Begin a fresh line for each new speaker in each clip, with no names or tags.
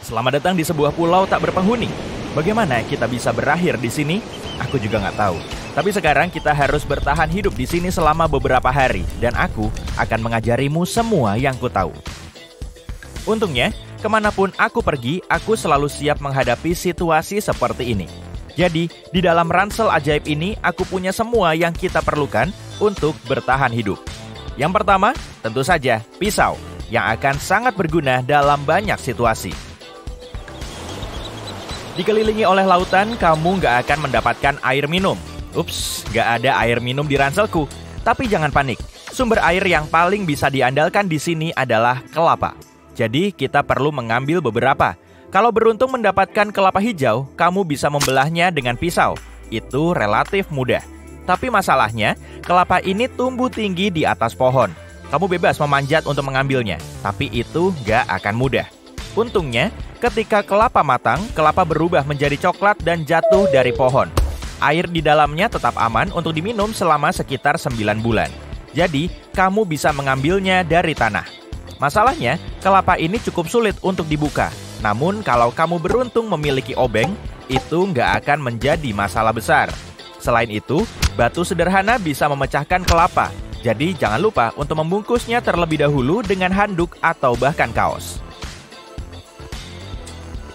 Selamat datang di sebuah pulau tak berpenghuni. Bagaimana kita bisa berakhir di sini? Aku juga nggak tahu. Tapi sekarang kita harus bertahan hidup di sini selama beberapa hari, dan aku akan mengajarimu semua yang ku tahu. Untungnya, kemanapun aku pergi, aku selalu siap menghadapi situasi seperti ini. Jadi, di dalam ransel ajaib ini, aku punya semua yang kita perlukan untuk bertahan hidup. Yang pertama, tentu saja pisau, yang akan sangat berguna dalam banyak situasi. Dikelilingi oleh lautan, kamu nggak akan mendapatkan air minum. Ups, nggak ada air minum di ranselku. Tapi jangan panik, sumber air yang paling bisa diandalkan di sini adalah kelapa. Jadi kita perlu mengambil beberapa. Kalau beruntung mendapatkan kelapa hijau, kamu bisa membelahnya dengan pisau. Itu relatif mudah. Tapi masalahnya, kelapa ini tumbuh tinggi di atas pohon. Kamu bebas memanjat untuk mengambilnya, tapi itu nggak akan mudah. Untungnya, ketika kelapa matang, kelapa berubah menjadi coklat dan jatuh dari pohon. Air di dalamnya tetap aman untuk diminum selama sekitar 9 bulan. Jadi, kamu bisa mengambilnya dari tanah. Masalahnya, kelapa ini cukup sulit untuk dibuka. Namun, kalau kamu beruntung memiliki obeng, itu nggak akan menjadi masalah besar. Selain itu, batu sederhana bisa memecahkan kelapa. Jadi, jangan lupa untuk membungkusnya terlebih dahulu dengan handuk atau bahkan kaos.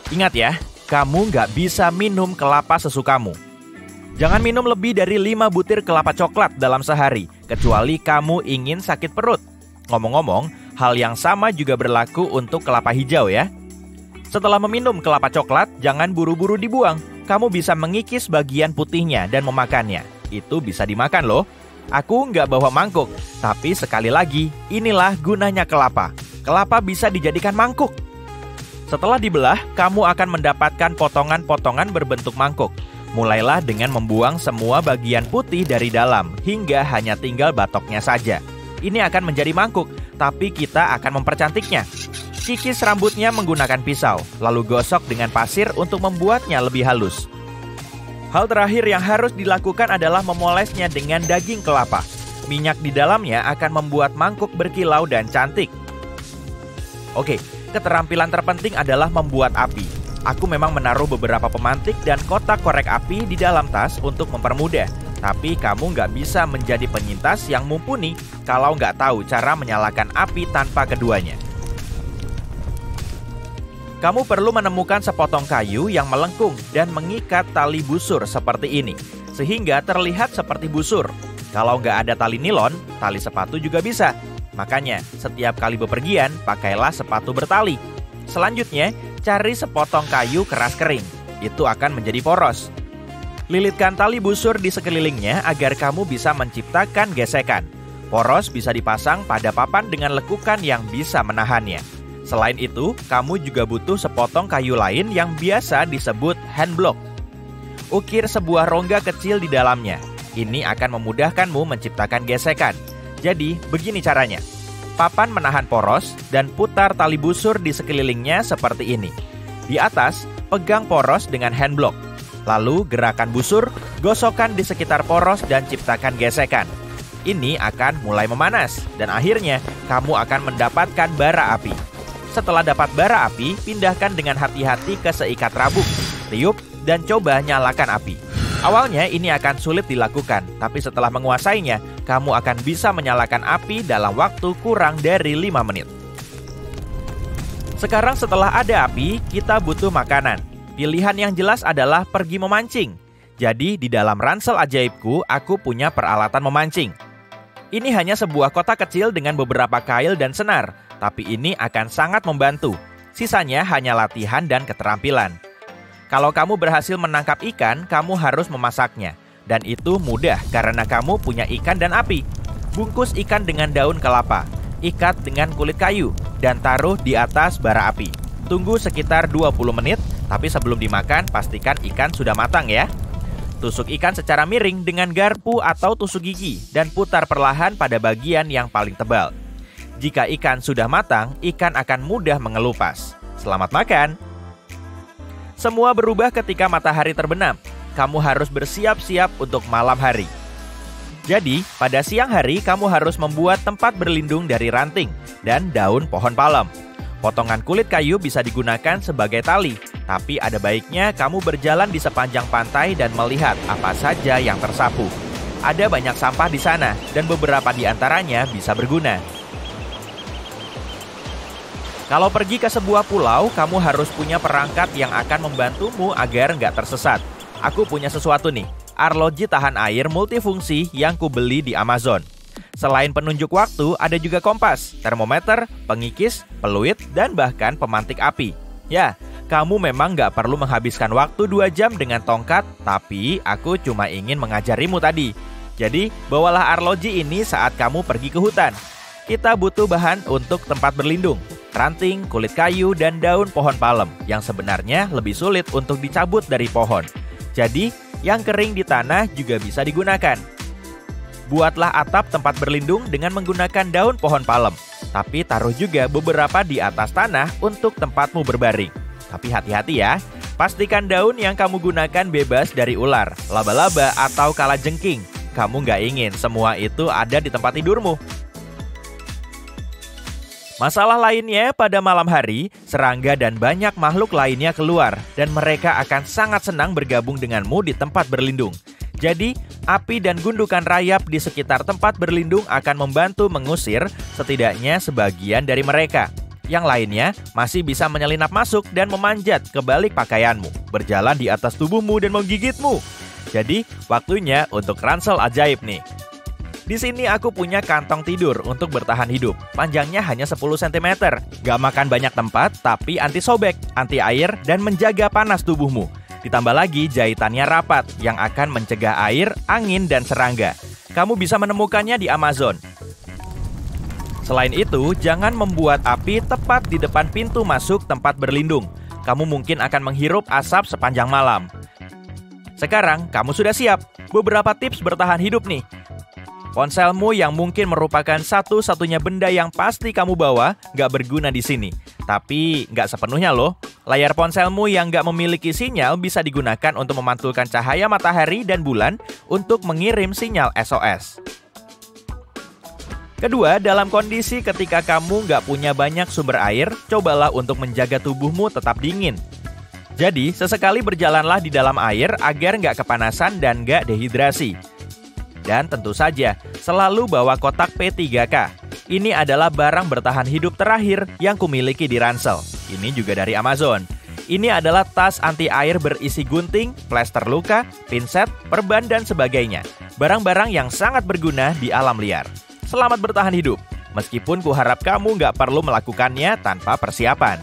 Ingat ya, kamu nggak bisa minum kelapa sesukamu. Jangan minum lebih dari 5 butir kelapa coklat dalam sehari, kecuali kamu ingin sakit perut. Ngomong-ngomong, hal yang sama juga berlaku untuk kelapa hijau ya. Setelah meminum kelapa coklat, jangan buru-buru dibuang. Kamu bisa mengikis bagian putihnya dan memakannya. Itu bisa dimakan loh. Aku nggak bawa mangkuk, tapi sekali lagi, inilah gunanya kelapa. Kelapa bisa dijadikan mangkuk. Setelah dibelah, kamu akan mendapatkan potongan-potongan berbentuk mangkuk. Mulailah dengan membuang semua bagian putih dari dalam, hingga hanya tinggal batoknya saja. Ini akan menjadi mangkuk, tapi kita akan mempercantiknya. Kikis rambutnya menggunakan pisau, lalu gosok dengan pasir untuk membuatnya lebih halus. Hal terakhir yang harus dilakukan adalah memolesnya dengan daging kelapa. Minyak di dalamnya akan membuat mangkuk berkilau dan cantik. Oke, keterampilan terpenting adalah membuat api. Aku memang menaruh beberapa pemantik dan kotak korek api di dalam tas untuk mempermudah. Tapi kamu nggak bisa menjadi penyintas yang mumpuni kalau nggak tahu cara menyalakan api tanpa keduanya. Kamu perlu menemukan sepotong kayu yang melengkung dan mengikat tali busur seperti ini, sehingga terlihat seperti busur. Kalau nggak ada tali nilon, tali sepatu juga bisa. Makanya, setiap kali bepergian, pakailah sepatu bertali. Selanjutnya, cari sepotong kayu keras kering. Itu akan menjadi poros. Lilitkan tali busur di sekelilingnya agar kamu bisa menciptakan gesekan. Poros bisa dipasang pada papan dengan lekukan yang bisa menahannya. Selain itu, kamu juga butuh sepotong kayu lain yang biasa disebut hand block. Ukir sebuah rongga kecil di dalamnya. Ini akan memudahkanmu menciptakan gesekan. Jadi, begini caranya. Papan menahan poros dan putar tali busur di sekelilingnya seperti ini. Di atas, pegang poros dengan hand block. Lalu gerakan busur, gosokkan di sekitar poros dan ciptakan gesekan. Ini akan mulai memanas dan akhirnya kamu akan mendapatkan bara api. Setelah dapat bara api, pindahkan dengan hati-hati ke seikat rabuk, tiup, dan coba nyalakan api. Awalnya ini akan sulit dilakukan, tapi setelah menguasainya, kamu akan bisa menyalakan api dalam waktu kurang dari 5 menit. Sekarang setelah ada api, kita butuh makanan. Pilihan yang jelas adalah pergi memancing. Jadi di dalam ransel ajaibku, aku punya peralatan memancing. Ini hanya sebuah kotak kecil dengan beberapa kail dan senar, tapi ini akan sangat membantu. Sisanya hanya latihan dan keterampilan. Kalau kamu berhasil menangkap ikan, kamu harus memasaknya. Dan itu mudah karena kamu punya ikan dan api. Bungkus ikan dengan daun kelapa, ikat dengan kulit kayu, dan taruh di atas bara api. Tunggu sekitar 20 menit, tapi sebelum dimakan, pastikan ikan sudah matang ya. Tusuk ikan secara miring dengan garpu atau tusuk gigi, dan putar perlahan pada bagian yang paling tebal. Jika ikan sudah matang, ikan akan mudah mengelupas. Selamat makan! Semua berubah ketika matahari terbenam. Kamu harus bersiap-siap untuk malam hari. Jadi, pada siang hari kamu harus membuat tempat berlindung dari ranting dan daun pohon palem. Potongan kulit kayu bisa digunakan sebagai tali, tapi ada baiknya kamu berjalan di sepanjang pantai dan melihat apa saja yang tersapu. Ada banyak sampah di sana, dan beberapa di antaranya bisa berguna. Kalau pergi ke sebuah pulau, kamu harus punya perangkat yang akan membantumu agar nggak tersesat. Aku punya sesuatu nih, arloji tahan air multifungsi yang kubeli di Amazon. Selain penunjuk waktu, ada juga kompas, termometer, pengikis, peluit, dan bahkan pemantik api. Ya, kamu memang nggak perlu menghabiskan waktu 2 jam dengan tongkat, tapi aku cuma ingin mengajarimu tadi. Jadi, bawalah arloji ini saat kamu pergi ke hutan. Kita butuh bahan untuk tempat berlindung, ranting, kulit kayu, dan daun pohon palem, yang sebenarnya lebih sulit untuk dicabut dari pohon. Jadi, yang kering di tanah juga bisa digunakan. Buatlah atap tempat berlindung dengan menggunakan daun pohon palem. Tapi taruh juga beberapa di atas tanah untuk tempatmu berbaring. Tapi hati-hati ya, pastikan daun yang kamu gunakan bebas dari ular, laba-laba, atau kalajengking. Kamu nggak ingin semua itu ada di tempat tidurmu. Masalah lainnya, pada malam hari, serangga dan banyak makhluk lainnya keluar, dan mereka akan sangat senang bergabung denganmu di tempat berlindung. Jadi, api dan gundukan rayap di sekitar tempat berlindung akan membantu mengusir setidaknya sebagian dari mereka. Yang lainnya masih bisa menyelinap masuk dan memanjat ke balik pakaianmu, berjalan di atas tubuhmu dan menggigitmu. Jadi, waktunya untuk ransel ajaib nih. Di sini aku punya kantong tidur untuk bertahan hidup. Panjangnya hanya 10 cm. Gak makan banyak tempat, tapi anti sobek, anti air, dan menjaga panas tubuhmu. Ditambah lagi jahitannya rapat yang akan mencegah air, angin, dan serangga. Kamu bisa menemukannya di Amazon. Selain itu, jangan membuat api tepat di depan pintu masuk tempat berlindung. Kamu mungkin akan menghirup asap sepanjang malam. Sekarang, kamu sudah siap. Beberapa tips bertahan hidup nih. Ponselmu yang mungkin merupakan satu-satunya benda yang pasti kamu bawa nggak berguna di sini. Tapi nggak sepenuhnya loh. Layar ponselmu yang nggak memiliki sinyal bisa digunakan untuk memantulkan cahaya matahari dan bulan untuk mengirim sinyal SOS. Kedua, dalam kondisi ketika kamu nggak punya banyak sumber air, cobalah untuk menjaga tubuhmu tetap dingin. Jadi, sesekali berjalanlah di dalam air agar nggak kepanasan dan nggak dehidrasi. Dan tentu saja, selalu bawa kotak P3K. Ini adalah barang bertahan hidup terakhir yang kumiliki di ransel. Ini juga dari Amazon. Ini adalah tas anti air berisi gunting, plester luka, pinset, perban, dan sebagainya. Barang-barang yang sangat berguna di alam liar. Selamat bertahan hidup. Meskipun kuharap kamu nggak perlu melakukannya tanpa persiapan.